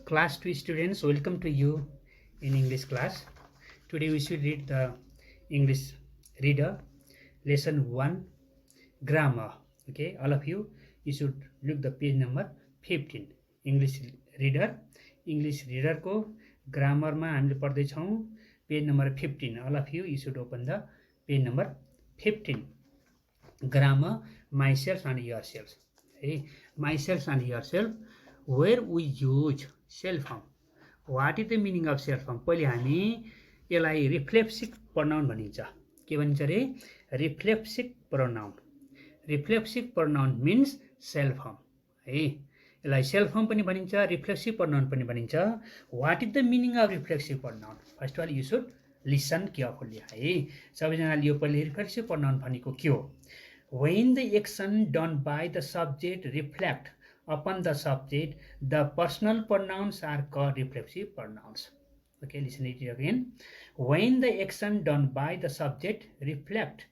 Class 2 students, welcome to you in English class. Today we should read the English reader, lesson 1, grammar. Okay, all of you should look the page number 15. English reader को grammar मा हामीले पढ्दैछौँ page number 15. All of you should open the page number 15. Grammar, myself and yourself. Hey, myself and yourself, where we use self form. What is the meaning of self form? पहिले हामी यसलाई reflexive pronoun भनिन्छ. के भनिन्छ रे? Reflexive pronoun. Reflexive pronoun means self form है. यसलाई self form पनि भनिन्छ, रिफ्लेक्सिभ प्रनाउन पनि भनिन्छ. What is the meaning of reflexive pronoun? First of all you should listen carefully है. सबैजनाले यो पहिले रिफ्लेक्सिभ प्रनाउन भनेको के हो? When the action done by the subject reflect upon the subject, the personal pronouns are called reflexive pronouns. Okay, listen it again. When the action done by the subject reflect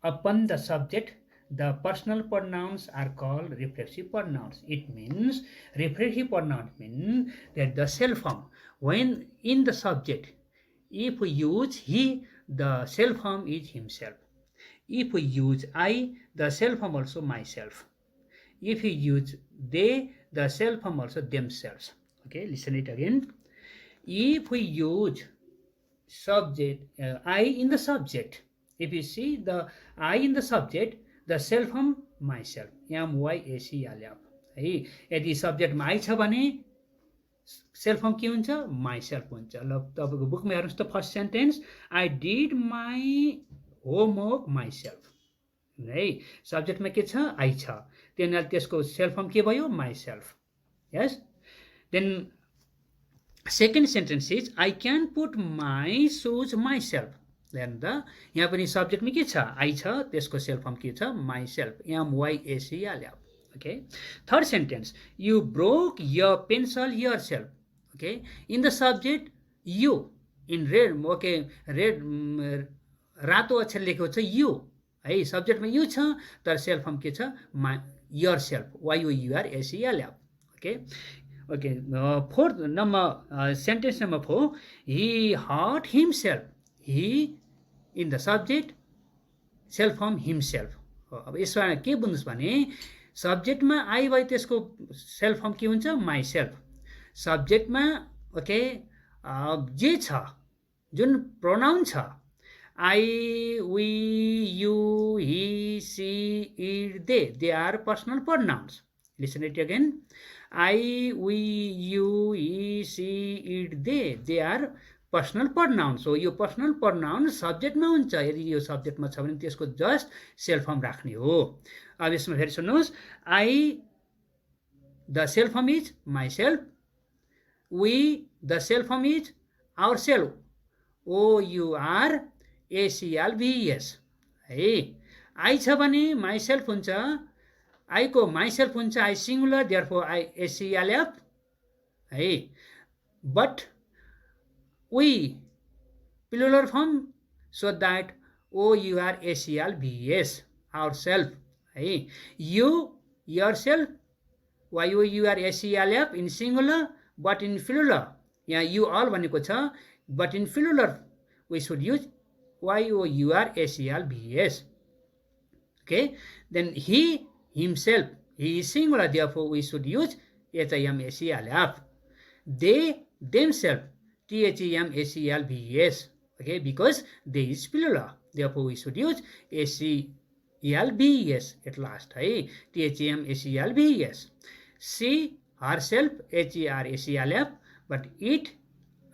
upon the subject, the personal pronouns are called reflexive pronouns. It means reflexive pronouns mean that the self form when in the subject, if we use he, the self form is himself. If we use I, the self form also myself. If we use they, the self form also themselves. Okay, listen it again. If we use subject I in the subject, if you see the I in the subject, the self form myself. MYACLF. है, यदि सब्जेक्टमा I छ भने self form के हुन्छ? Myself हुन्छ. ल तपाईको बुकमा हेर्नुस् त first sentence, I did my homework myself है. सब्जेक्टमा के छ? आई छ. त्यहाँदेखि त्यसको सेल्फ फर्म के भयो? Myself. Yes. Then second sentence is I can put my shoes myself. Then the यहाँ पनि सब्जेक्टमा के छ? आई छ. त्यसको सेल्फ फर्म के छ? Myself. MYACLF. Okay. Third sentence, you broke your pencil yourself. Okay. In the subject, you in red. Okay, red रातो अक्षर लेखेको छ यु है. सब्जेक्टमा यु छ तर सेल्फ फर्म के छ? Yourself. YOURSELF. Okay okay. Fourth number sentence number 4, he hurt himself. He in the subject, self form himself. अब यसमा के बुझ्नुस् भने सब्जेक्टमा आई भए त्यसको सेल्फ फर्म के हुन्छ? माइसेल्फ. सब्जेक्टमा ओके जे छ जुन प्रोनाउन छ, I, we, you, he, she, it, they are personal pronouns. Listen it again. I, we, you, he, she, it, they are personal pronouns. So यो पर्सनल प्रनाउन सब्जेक्टमा हुन्छ. यदि यो सब्जेक्टमा छ भने त्यसको जस्ट सेल्फ फर्म राख्ने हो. अब यसमा फेरि सुन्नुहोस्. I, the self form is myself. We, the self form is ourself. OURACLVES है. आई छ भने माइसेल्फ हुन्छ. आई को माइसेल्फ हुन्छ. I singular, therefore I ACLF है. But we plural form, so that OURACLVES ourself है. You yourself, YOURACLF in singular, but in plural. यहाँ you all भनेको छ, but in plural we should use YOURACLVES. Okay. Then he himself, he is singular, therefore we should use HIMACLF. They themselves, THEMACLVES. Okay, because they is plural, therefore we should use ACLVES at last. Hey, THEMACLVES. She herself, HERACLF, but it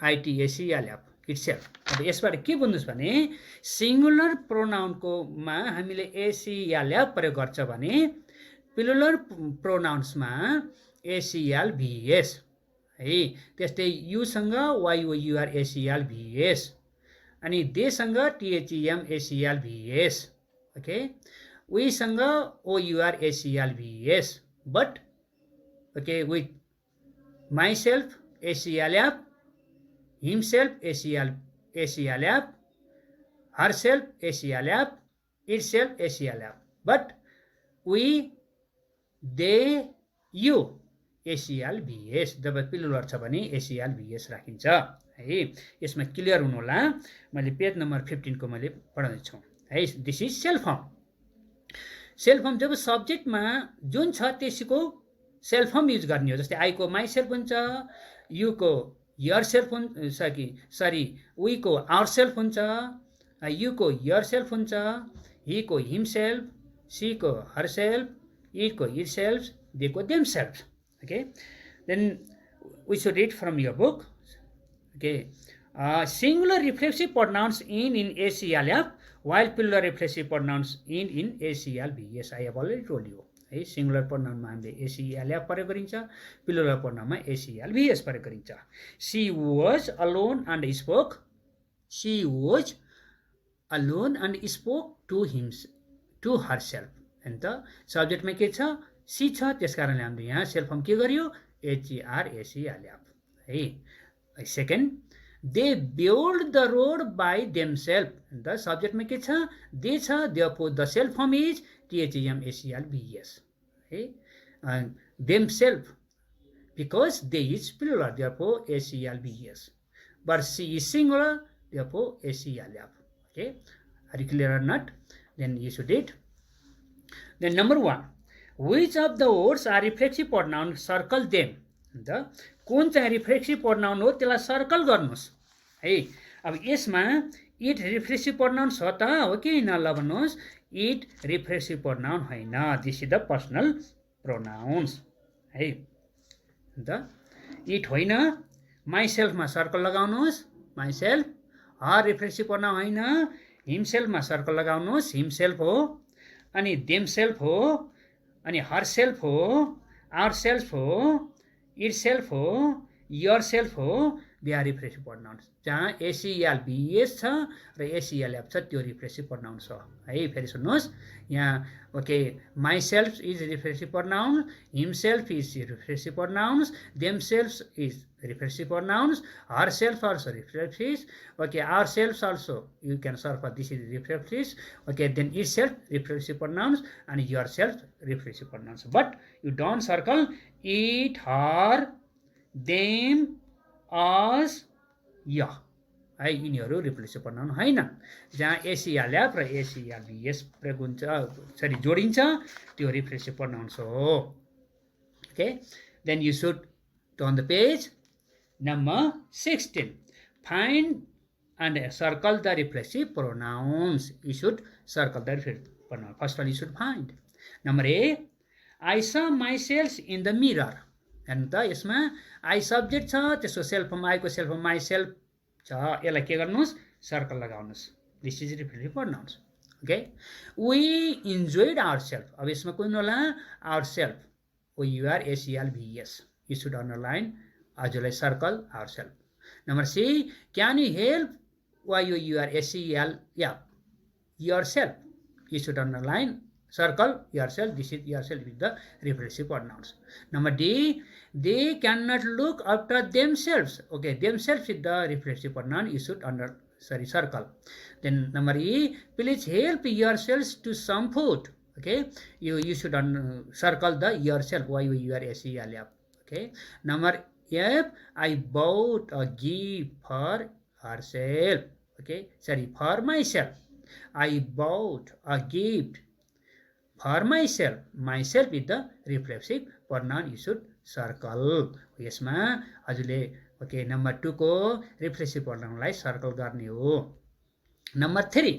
ITACLF itself. अब यसबाट के बुझ्नुस् भने singular प्रोनाउनको मा हामीले ACLF प्रयोग गर्छ भने प्लुरल प्रोनाउन्समा ACLVES है. त्यस्तै युसँग YOURACLVES अनि देसँग THEMACLVES. ओके. वी सँग OURACLVES. But okay with myself ACLF, himself ACLF, herself ACLF, itself ACLF. But we, they, you ACLVS, जब प्लुरल छ भने ACLVS राखिन्छ है। यसमा क्लियर हुनु होला। मैले पेज नम्बर 15 को मैले पढाउँदैछु है। This is self form. Self form जब सब्जेक्टमा जुन छ त्यसको सेल्फ फर्म युज गर्ने हो। जस्तै आई को माई सेल्फ हुन्छ, यु को यर सेल्फ हुन्छ, सरी वी को आवर सेल्फ हुन्छ, यु को यर सेल्फ हुन्छ, ही को हिम सेल्फ, सी को हर सेल्फ, इट को इट सेल्फ, दे को them self. Okay, then we should read from your book. Okay, singular reflexive pronouns in ACLF, while plural reflexive pronouns in ACLVS. I have already told you. है singular प्रोनाउनमा हामीले ACLF प्रयोग गरिन्छ, plural प्रोनाउनमा ACLVS प्रयोग गरिन्छ। She was alone and spoke. She was alone and spoke to herself. अन्त सब्जेक्टमा के छ? सी छ, त्यस कारणले हामीले यहाँ सेल्फ फर्म के गर्यो? HERACLF है। Second, they build the road by themselves. अन्त सब्जेक्टमा के छ? दे छ, therefore the self form is THEMACLVS है। Themselves because they is plural, therefore ACLVS, but she is singular, therefore ACLF। Okay, are you clear or not? Then you should read. Then number 1, which of the words are reflexive pronoun? Circle them. अन्त कुन चाहिँ reflexive pronoun हो त्यसलाई circle गर्नुहोस् है। अब यसमा it reflexive pronoun छ त हो कि होइन? ल भन्नुहोस्, इट रिफ्लेक्सिभ प्रोनाउन होइन। This is the personal pronounce है। अन्त इट होइन, माई सेल्फमा सर्कल लगाउनुहोस्, my self. Her reflexive pronoun होइन, हिम सेल्फमा सर्कल लगाउनुहोस्, हिम सेल्फ हो। अनि देम सेल्फ हो, अनि हर सेल्फ हो, आवर सेल्फ हो, इट सेल्फ हो, यर सेल्फ हो। They are reflexive pronouns. जहाँ ACLVS छ र ACLF छ त्यो रिफ्लेक्सिभ प्रोनाउन छ है। फेरि सुन्नुहोस् यहाँ। Okay, myself is reflexive pronoun, himself is reflexive pronouns, themself is reflexive pronouns, herself also reflexive. Okay, ourself also you can surf this is reflexive. Okay, then itself reflexive pronouns and yourself reflexive pronouns, but you don't circle it, her, them, us, ya है। यिनीहरू reflexive pronoun होइन। जहाँ ACLF र ACLVS प्रयोग हुन्छ, सरी जोडिन्छ, त्यो रिफ्लेक्सिभ प्रोनाउन्स हो। Okay, then you should turn the page number 16. Find and circle the reflexive pronouns. You should circle the reflexive pronoun. First one you should find. Number A, I saw myself in the mirror. And the यसमा I subject छ, त्यसको self form I को self form myself छ। यसलाई के गर्नुहोस्? Circle लगाउनुहोस्। This is reflexive pronouns. Okay, we enjoyed ourselves. अब यसमा कुन होला? Ourself. OUR ACLVS. You should underline हजुरलाई circle ourself. Number C, can you help YOUR ACLF? Yourself. You should underline circle yourself. This is yourself with the reflexive pronouns. Number D, they cannot look after themselves. Okay, themselves is the reflexive pronoun. You should circle. Then number E, please help yourselves to some food. Okay, you should circle the yourself, YOUR ACLF. Okay, number F, I bought a gift for herself. Okay, sorry, for myself. I bought a gift for myself. Myself is the reflexive pronoun. You should circle. यसमा हजुरले okay number 2 को reflexive प्रोनाउनलाई circle गर्ने हो। Number 3,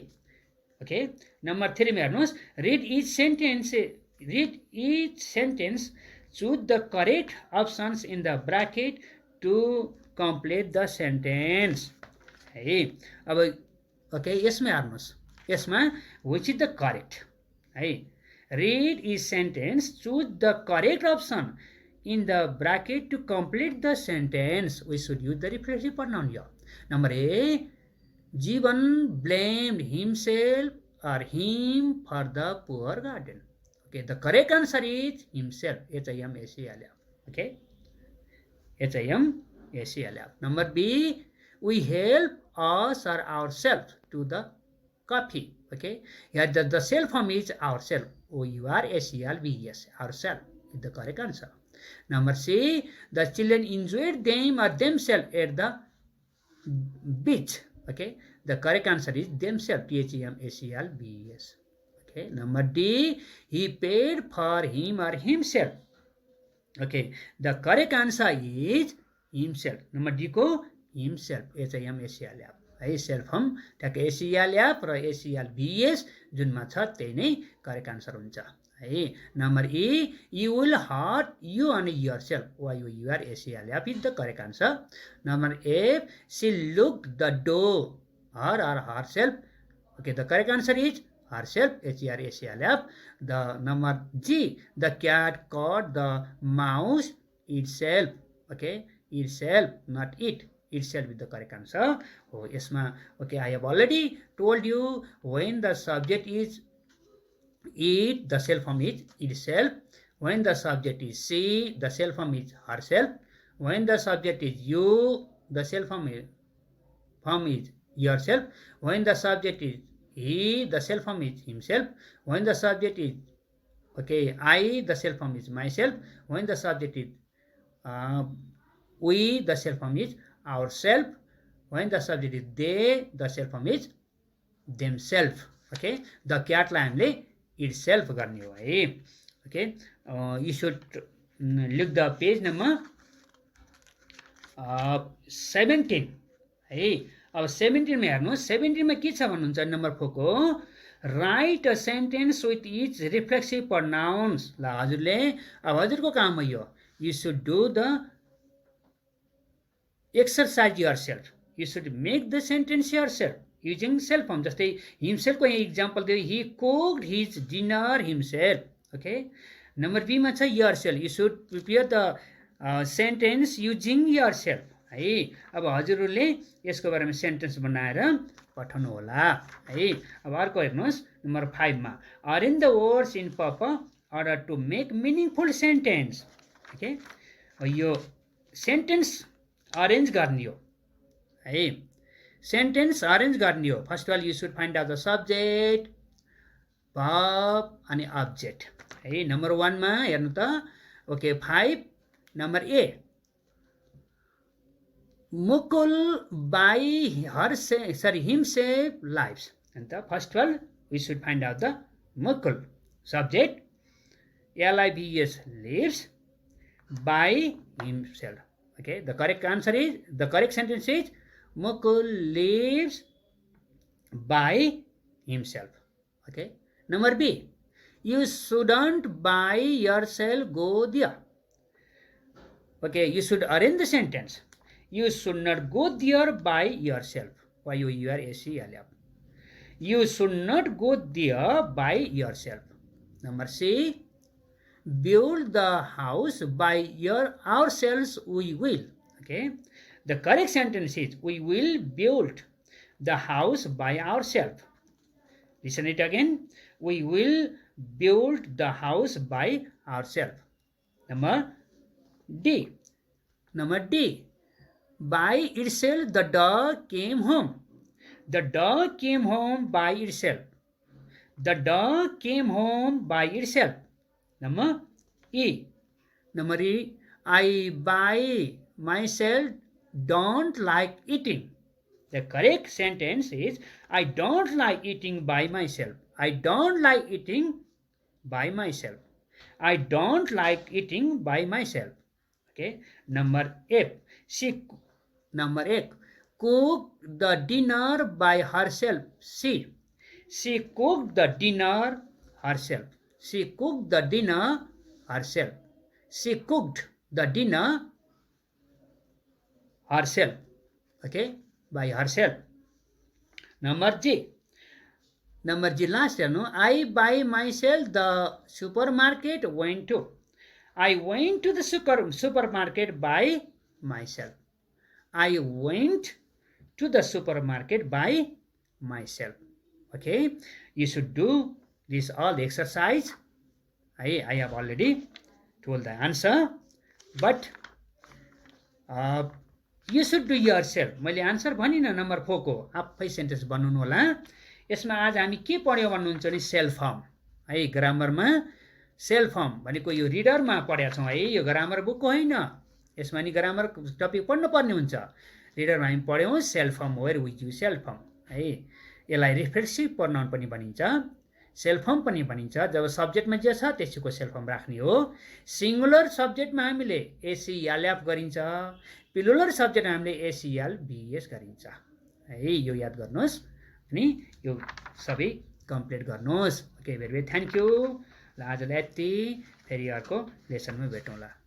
okay number 3 मा हेर्नुहोस्, read each sentence, choose the correct options in the bracket to complete the sentence है। अब okay यसमा हेर्नुहोस्, यसमा which is the correct है। read each sentence, choose the correct option in the bracket to complete the sentence. We should use the reflexive pronoun here. Number A, Jivan blamed himself or him for the poor garden. Okay, the correct answer is himself. HIMACLF. Okay, HIMACLF. Number B, we help us or ourselves to the coffee. Okay, here the self form is ourself. OURSELVES. Ourself is the correct answer. Number C, the children enjoyed themselves at the beach. Okay, the correct answer is themselves, THEMSELVES. Okay, number D, he paid for him or himself. Okay, the correct answer is himself. Number D को himself, HIMSELF है, self हम ट्याक्क एसिएलएफ र एसिएलभिएस जुनमा छ त्यही नै correct answer हुन्छ है। Number E, you will hurt you अनि yourself, YOUR S E L F is the correct answer. Number F, she locked the door, her or herself. Okay, the correct answer is herself, HERSELF. The number G, the cat caught the mouse itself. Okay, itself, not it. Itself is the correct answer. Oh, यसमा okay, I have already told you when the subject is it, the self form is itself. When the subject is she, the self form is herself. When the subject is you, the self form is yourself. When the subject is he, the self form is himself. When the subject is okay, I, the self form is myself. When the subject is we, the self form is ourself. When the subject is they, the self form is themselves. Okay, the cat लाई हामीले itself गर्ने हो है। Okay, you should look the page number 17 है। अब 17 मा हेर्नुहोस्, 17 मा के छ भन्नुहुन्छ नम्बर 4 को write a sentence with each reflexive pronouns. ल हजुरले अब हजुरको काम हो यो, you should do the exercise yourself, you should make the sentence yourself using self form. जस्तै हिमसेल्फको यहाँ इक्जाम्पल दियो, he cooked his dinner himself. Okay, number B मा छ yourself, you should prepare the sentence using yourself है। अब हजुरहरूले यसको बारेमा सेन्टेन्स बनाएर पठाउनु होला है। अब अर्को हेर्नुहोस् नम्बर 5 मा, arrange the words in purpose order to make meaningful sentence. Okay, यो सेन्टेन्स अरेन्ज गर्ने हो है, सेन्टेन्स अरेन्ज गर्ने हो। First of all you should find out the subject, verb अनि अब्जेक्ट है। नम्बर 1 मा हेर्नु त, ओके 5 नम्बर ए, Mukul by himself lives. And the first one, we should find out the Mukul. Subject, LIVES, lives by himself. Okay, the correct answer is, the correct sentence is, Mukul lives by himself. Okay, number B, you shouldn't by yourself go there. Okay, you should arrange the sentence. You should not go there by yourself. YOURSELF. You should not go there by yourself. Number C, build the house by ourselves we will. Okay, the correct sentence is, we will build the house by ourselves. Listen it again. We will build the house by ourselves. Number D. Number D, by itself the dog came home. The dog came home by itself. The dog came home by itself. Number E. Number E, I by myself don't like eating. The correct sentence is, I don't like eating by myself. I don't like eating by myself. I don't like eating by myself. Okay, number F, number 8, cooked the dinner by herself. She cooked the dinner herself. She cooked the dinner herself. She cooked the dinner herself. Okay, by herself. Number G. Number G last year, no? I by myself the supermarket went to. I went to the supermarket by myself. I went to the supermarket by myself. Okay, you should do this all exercise. I have already told the answer, but you should do yourself. मैले answer भनिनँ number 4 को, आफै sentence बनाउनु होला। यसमा आज हामी के पढ्यौँ भन्नुहुन्छ भने सेल्फ फर्म है। ग्रामरमा सेल्फ फर्म भनेको यो रिडरमा पढेका छौँ है, यो ग्रामर बुक होइन, यसमा नि ग्रामर टपिक पढ्नुपर्ने हुन्छ। रिडरमा हामी पढ्यौँ self form, where which you self form है। यसलाई रिफ्लेक्सिभ प्रनाउन पनि भनिन्छ, सेल्फ फर्म पनि भनिन्छ। जब सब्जेक्टमा जे छ त्यसैको सेल्फ फर्म राख्ने हो। सिङ्गुलर सब्जेक्टमा हामीले एसिएलएफ गरिन्छ, प्लुरल सब्जेक्टमा हामीले एसिएलबिएस गरिन्छ है, यो याद गर्नुहोस् अनि यो सबै कम्प्लिट गर्नुहोस्। Okay, very very thank you. ल आजलाई यति, फेरि अर्को लेसनमा भेटौँला।